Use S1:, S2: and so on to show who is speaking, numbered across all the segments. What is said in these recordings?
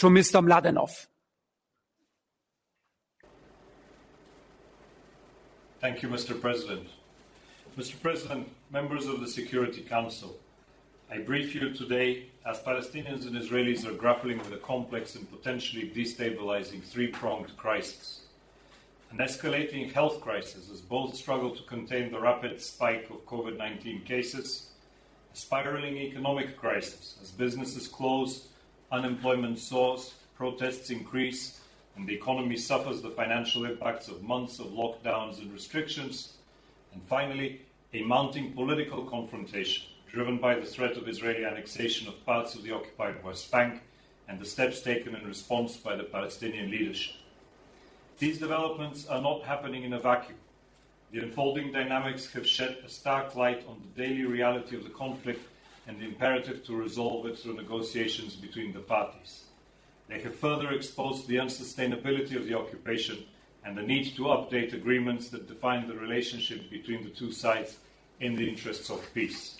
S1: to Mr. Mladenov.
S2: Thank you, Mr. President. Mr. President, members of the Security Council, I brief you today as Palestinians and Israelis are grappling with a complex and potentially destabilizing three-pronged crisis. An escalating health crisis as both struggle to contain the rapid spike of COVID-19 cases, a spiraling economic crisis as businesses close, unemployment soars, protests increase, and the economy suffers the financial impacts of months of lockdowns and restrictions, and finally, a mounting political confrontation driven by the threat of Israeli annexation of parts of the occupied West Bank and the steps taken in response by the Palestinian leadership. These developments are not happening in a vacuum. The unfolding dynamics have shed a stark light on the daily reality of the conflict and the imperative to resolve it through negotiations between the parties. They have further exposed the unsustainability of the occupation and the need to update agreements that define the relationship between the two sides in the interests of peace.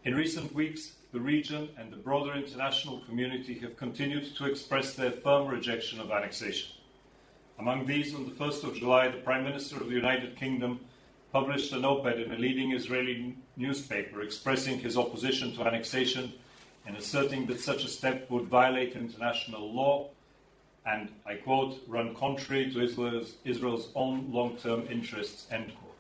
S2: In recent weeks, the region and the broader international community have continued to express their firm rejection of annexation. Among these, on the 1st of July, the Prime Minister of the United Kingdom published an op-ed in a leading Israeli newspaper expressing his opposition to annexation and asserting that such a step would violate international law and, I quote, run contrary to Israel's own long-term interests, end quote.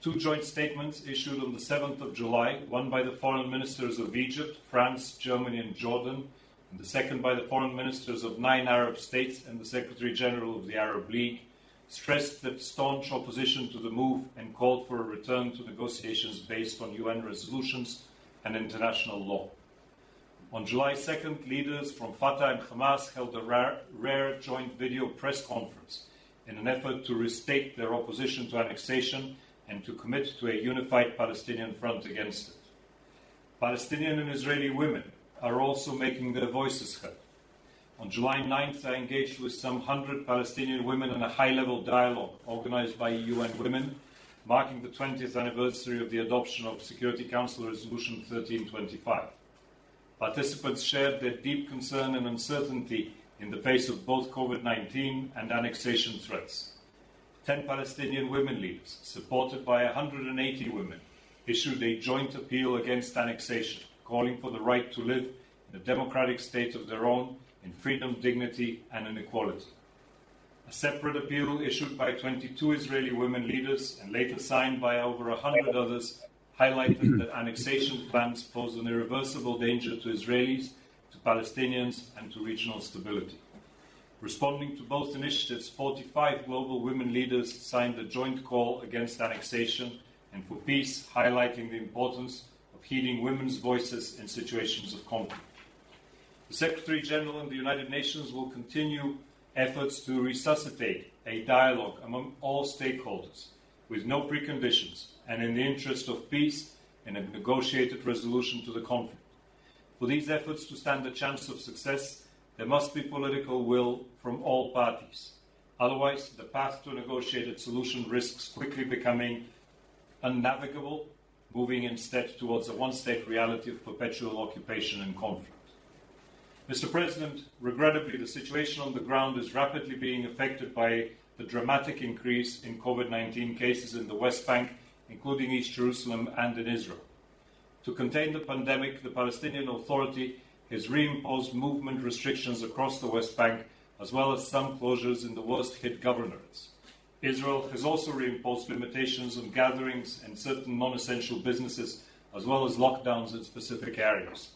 S2: Two joint statements issued on the 7th of July, one by the foreign ministers of Egypt, France, Germany and Jordan, and the second by the foreign ministers of 9 Arab states and the Secretary General of the Arab League, stressed that staunch opposition to the move and called for a return to negotiations based on UN resolutions and international law. On July 2nd, leaders from Fatah and Hamas held a rare joint video press conference in an effort to restate their opposition to annexation and to commit to a unified Palestinian front against it. Palestinian and Israeli women are also making their voices heard. On July 9th, I engaged with some 100 Palestinian women in a high-level dialogue organized by UN Women, marking the 20th anniversary of the adoption of Security Council Resolution 1325. Participants shared their deep concern and uncertainty in the face of both COVID-19 and annexation threats. 10 Palestinian women leaders, supported by 180 women, issued a joint appeal against annexation, calling for the right to live in a democratic state of their own, in freedom, dignity, and in equality. A separate appeal issued by 22 Israeli women leaders and later signed by over 100 others highlighted that annexation plans pose an irreversible danger to Israelis, to Palestinians, and to regional stability. Responding to both initiatives, 45 global women leaders signed a joint call against annexation and for peace, highlighting the importance of heeding women's voices in situations of conflict. The Secretary General and the United Nations will continue efforts to resuscitate a dialogue among all stakeholders with no preconditions and in the interest of peace and a negotiated resolution to the conflict. For these efforts to stand a chance of success, there must be political will from all parties. Otherwise, the path to a negotiated solution risks quickly becoming unnavigable, moving instead towards a one-state reality of perpetual occupation and conflict. Mr. President, regrettably, the situation on the ground is rapidly being affected by the dramatic increase in COVID-19 cases in the West Bank, including East Jerusalem and in Israel. To contain the pandemic, the Palestinian Authority has reimposed movement restrictions across the West Bank, as well as some closures in the worst-hit governorates. Israel has also reimposed limitations on gatherings and certain non-essential businesses, as well as lockdowns in specific areas.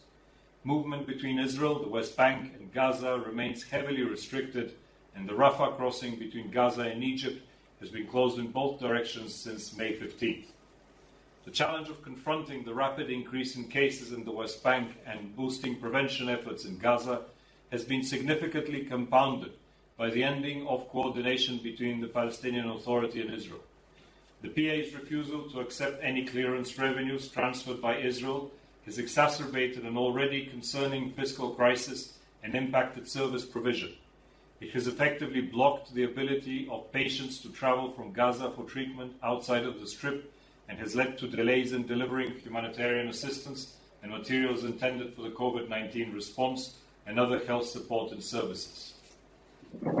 S2: Movement between Israel, the West Bank, and Gaza remains heavily restricted, and the Rafah crossing between Gaza and Egypt has been closed in both directions since May 15th. The challenge of confronting the rapid increase in cases in the West Bank and boosting prevention efforts in Gaza has been significantly compounded by the ending of coordination between the Palestinian Authority and Israel. The PA's refusal to accept any clearance revenues transferred by Israel has exacerbated an already concerning fiscal crisis and impacted service provision. It has effectively blocked the ability of patients to travel from Gaza for treatment outside of the Strip and has led to delays in delivering humanitarian assistance and materials intended for the COVID-19 response and other health support and services.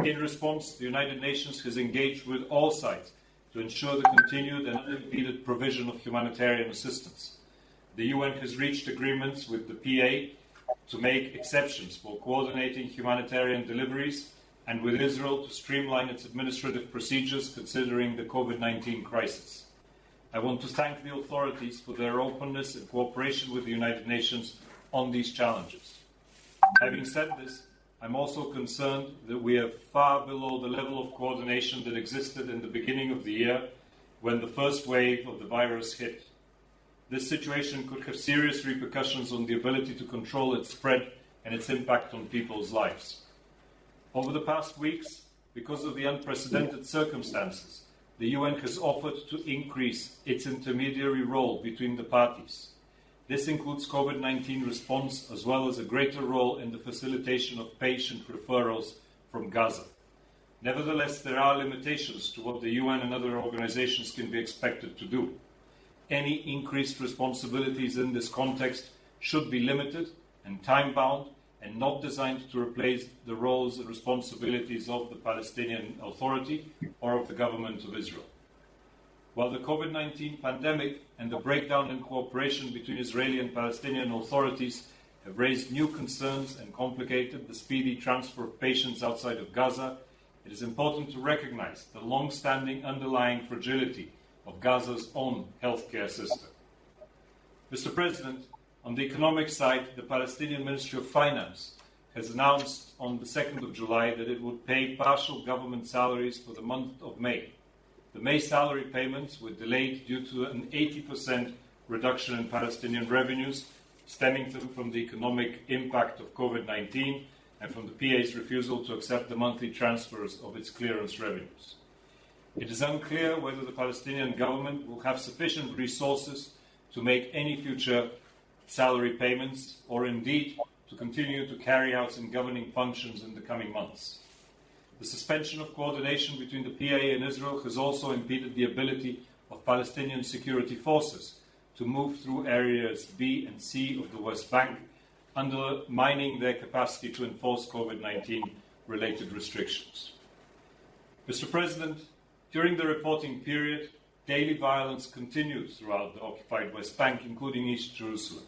S2: In response, the United Nations has engaged with all sides to ensure the continued and unimpeded provision of humanitarian assistance. The UN has reached agreements with the PA to make exceptions for coordinating humanitarian deliveries and with Israel to streamline its administrative procedures considering the COVID-19 crisis. I want to thank the authorities for their openness and cooperation with the United Nations on these challenges. Having said this, I'm also concerned that we are far below the level of coordination that existed in the beginning of the year when the first wave of the virus hit. This situation could have serious repercussions on the ability to control its spread and its impact on people's lives. Over the past weeks, because of the unprecedented circumstances, the UN has offered to increase its intermediary role between the parties. This includes COVID-19 response as well as a greater role in the facilitation of patient referrals from Gaza. Nevertheless, there are limitations to what the UN and other organizations can be expected to do. Any increased responsibilities in this context should be limited and time-bound and not designed to replace the roles and responsibilities of the Palestinian Authority or of the government of Israel. While the COVID-19 pandemic and the breakdown in cooperation between Israeli and Palestinian authorities have raised new concerns and complicated the speedy transfer of patients outside of Gaza, it is important to recognize the long-standing underlying fragility of Gaza's own healthcare system. Mr. President, on the economic side, the Palestinian Ministry of Finance has announced on the 2nd of July that it would pay partial government salaries for the month of May. The May salary payments were delayed due to an 80% reduction in Palestinian revenues stemming from the economic impact of COVID-19 and from the PA's refusal to accept the monthly transfers of its clearance revenues. It is unclear whether the Palestinian government will have sufficient resources to make any future salary payments or indeed to continue to carry out some governing functions in the coming months. The suspension of coordination between the PA and Israel has also impeded the ability of Palestinian security forces to move through areas B and C of the West Bank, undermining their capacity to enforce COVID-19 related restrictions. Mr. President, during the reporting period, daily violence continued throughout the occupied West Bank, including East Jerusalem.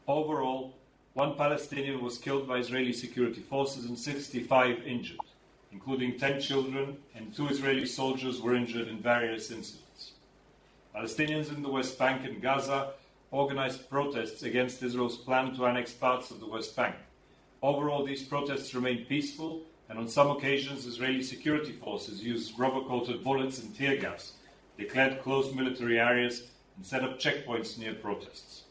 S2: Overall, 1 Palestinian was killed by Israeli security forces and 65 injured, including 10 children, and 2 Israeli soldiers were injured in various incidents. Palestinians in the West Bank and Gaza organized protests against Israel's plan to annex parts of the West Bank. Overall, these protests remained peaceful, and on some occasions, Israeli security forces used rubber-coated bullets and tear gas, declared closed military areas, and set up checkpoints near protests.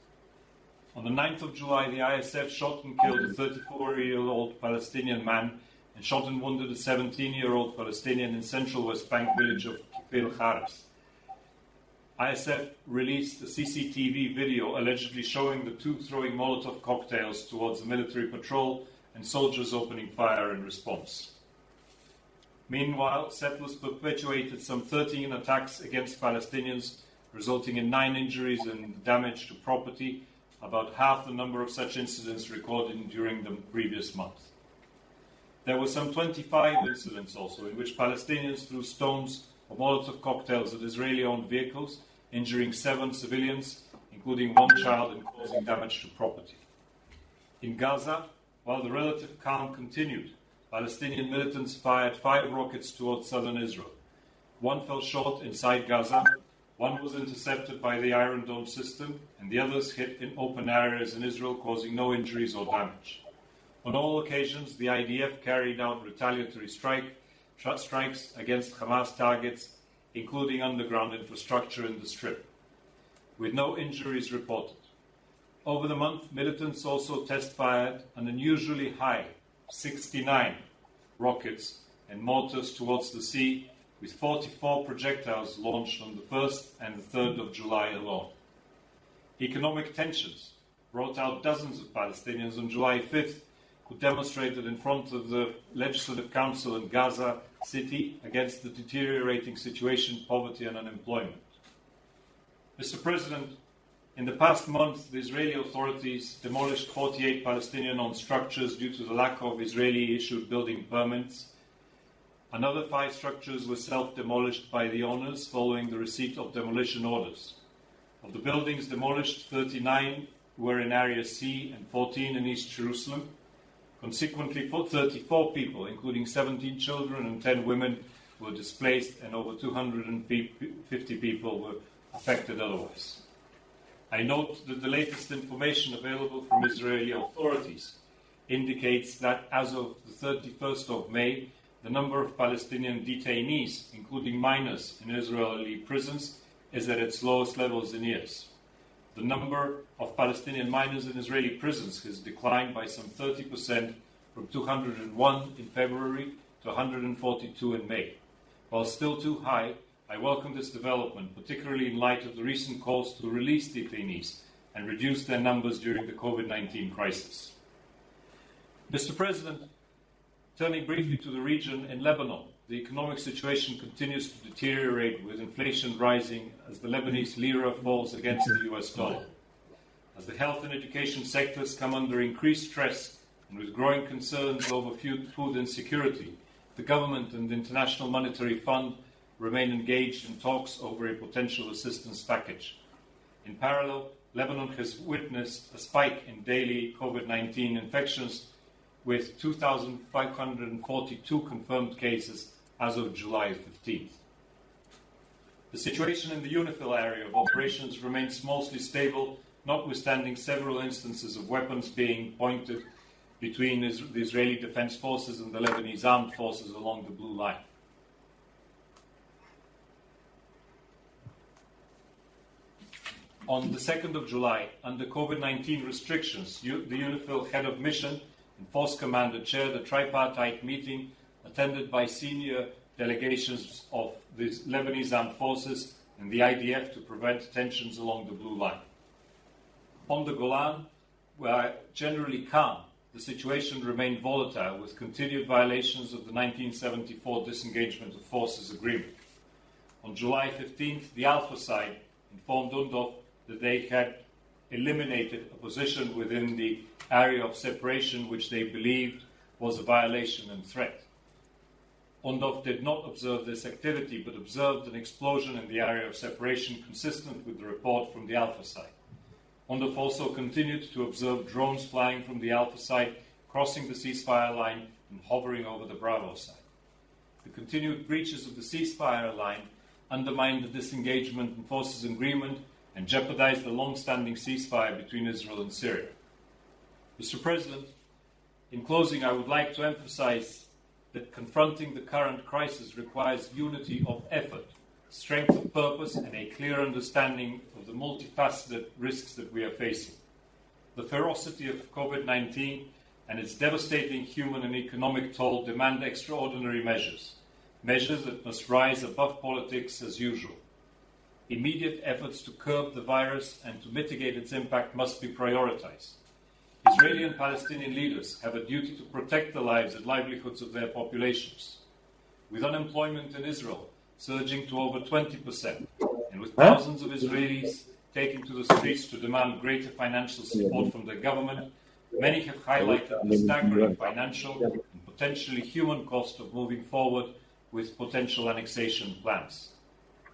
S2: On the 9th of July, the ISF shot and killed a 34-year-old Palestinian man and shot and wounded a 17-year-old Palestinian in central West Bank village of Kifil Haris. ISF released a CCTV video allegedly showing the 2 throwing Molotov cocktails towards a military patrol and soldiers opening fire in response. Meanwhile, settlers perpetuated some 13 attacks against Palestinians, resulting in 9 injuries and damage to property, about half the number of such incidents recorded during the previous month. There were some 25 incidents also in which Palestinians threw stones or Molotov cocktails at Israeli-owned vehicles, injuring 7 civilians, including 1 child, and causing damage to property. In Gaza, while the relative calm continued, Palestinian militants fired 5 rockets towards southern Israel. 1 fell short inside Gaza, 1 was intercepted by the Iron Dome system, and the others hit in open areas in Israel, causing no injuries or damage. On all occasions, the IDF carried out retaliatory strikes against Hamas targets, including underground infrastructure in the Strip, with no injuries reported. Over the month, militants also test-fired an unusually high 69 rockets and mortars towards the sea, with 44 projectiles launched on the 1st and the 3rd of July alone. Economic tensions brought out dozens of Palestinians on July 5th, who demonstrated in front of the Legislative Council in Gaza City against the deteriorating situation, poverty and unemployment. Mr. President, In the past month, the Israeli authorities demolished 48 Palestinian-owned structures due to the lack of Israeli-issued building permits. Another 5 structures were self-demolished by the owners following the receipt of demolition orders. Of the buildings demolished, 39 were in Area C and 14 in East Jerusalem. Consequently, 34 people, including 17 children and 10 women, were displaced, and over 250 people were affected otherwise. I note that the latest information available from Israeli authorities indicates that as of the 31st of May, the number of Palestinian detainees, including minors, in Israeli prisons is at its lowest levels in years. The number of Palestinian minors in Israeli prisons has declined by some 30% from 201 in February to 142 in May. While still too high, I welcome this development, particularly in light of the recent calls to release detainees and reduce their numbers during the COVID-19 crisis. Mr. President, turning briefly to the region, in Lebanon, the economic situation continues to deteriorate, with inflation rising as the Lebanese lira falls against the US dollar. As the health and education sectors come under increased stress and with growing concerns over food insecurity, the government and the International Monetary Fund remain engaged in talks over a potential assistance package. In parallel, Lebanon has witnessed a spike in daily COVID-19 infections, with 2,542 confirmed cases as of July 15th. The situation in the UNIFIL area of operations remains mostly stable, notwithstanding several instances of weapons being pointed between the Israeli Defense Forces and the Lebanese armed forces along the Blue Line. On the 2nd of July, under COVID-19 restrictions, the UNIFIL head of mission and force commander chaired a tripartite meeting attended by senior delegations of the Lebanese armed forces and the IDF to prevent tensions along the Blue Line. On the Golan, where generally calm, the situation remained volatile, with continued violations of the 1974 Disengagement of Forces Agreement. On July 15th, the Alpha side informed UNDOF that they had eliminated a position within the area of separation which they believed was a violation and threat. UNDOF did not observe this activity, but observed an explosion in the area of separation consistent with the report from the Alpha side. UNDOF also continued to observe drones flying from the Alpha side, crossing the ceasefire line and hovering over the Bravo side. The continued breaches of the ceasefire line undermined the disengagement and forces agreement and jeopardized the long-standing ceasefire between Israel and Syria. Mr. President, in closing, I would like to emphasize that confronting the current crisis requires unity of effort, strength of purpose, and a clear understanding of the multifaceted risks that we are facing. The ferocity of COVID-19 and its devastating human and economic toll demand extraordinary measures that must rise above politics as usual. Immediate efforts to curb the virus and to mitigate its impact must be prioritized. Israeli and Palestinian leaders have a duty to protect the lives and livelihoods of their populations. With unemployment in Israel surging to over 20%, and with thousands of Israelis taking to the streets to demand greater financial support from the government, many have highlighted the staggering financial and potentially human cost of moving forward with potential annexation plans.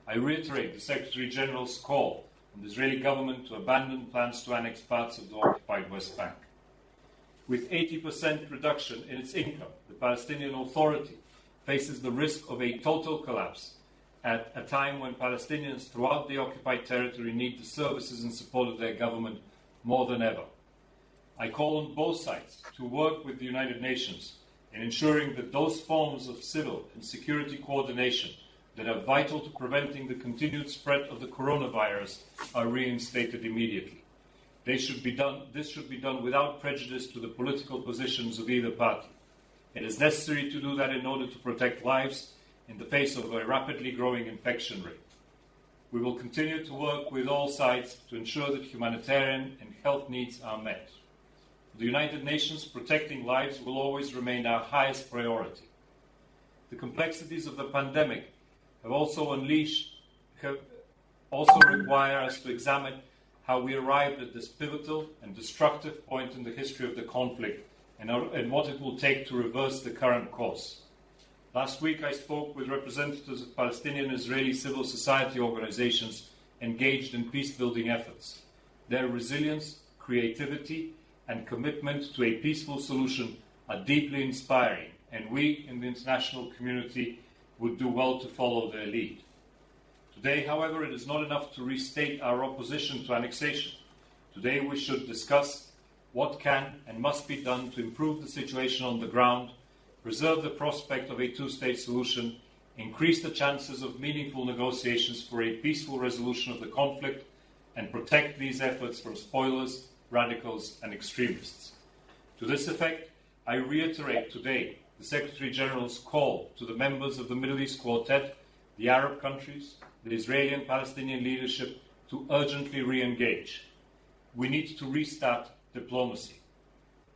S2: I reiterate the Secretary General's call on the Israeli government to abandon plans to annex parts of the occupied West Bank. With 80% reduction in its income, the Palestinian Authority faces the risk of a total collapse at a time when Palestinians throughout the occupied territory need the services and support of their government more than ever. I call on both sides to work with the United Nations in ensuring that those forms of civil and security coordination that are vital to preventing the continued spread of the coronavirus are reinstated immediately. This should be done without prejudice to the political positions of either party. It is necessary to do that in order to protect lives in the face of a rapidly growing infection rate. We will continue to work with all sides to ensure that humanitarian and health needs are met. For the United Nations, protecting lives will always remain our highest priority. The complexities of the pandemic have also require us to examine how we arrived at this pivotal and destructive point in the history of the conflict and what it will take to reverse the current course. Last week I spoke with representatives of Palestinian and Israeli civil society organizations engaged in peace-building efforts. Their resilience, creativity, and commitment to a peaceful solution are deeply inspiring, and we in the international community would do well to follow their lead. Today, however, it is not enough to restate our opposition to annexation. Today we should discuss what can and must be done to improve the situation on the ground, preserve the prospect of a two-state solution, increase the chances of meaningful negotiations for a peaceful resolution of the conflict, and protect these efforts from spoilers, radicals, and extremists. To this effect, I reiterate today the Secretary-General's call to the members of the Middle East Quartet, the Arab countries, the Israeli and Palestinian leadership to urgently re-engage. We need to restart diplomacy.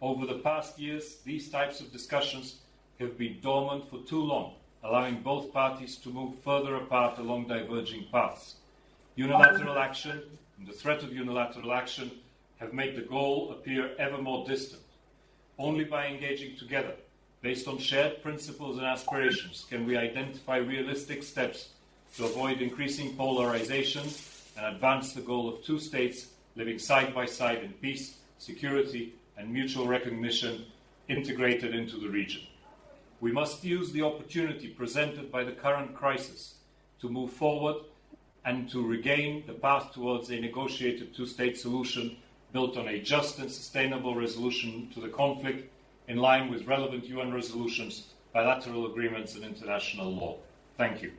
S2: Over the past years, these types of discussions have been dormant for too long, allowing both parties to move further apart along diverging paths. Unilateral action and the threat of unilateral action have made the goal appear ever more distant. Only by engaging together, based on shared principles and aspirations, can we identify realistic steps to avoid increasing polarization and advance the goal of two states living side by side in peace, security, and mutual recognition integrated into the region. We must use the opportunity presented by the current crisis to move forward and to regain the path towards a negotiated two-state solution built on a just and sustainable resolution to the conflict in line with relevant UN resolutions, bilateral agreements, and international law. Thank you.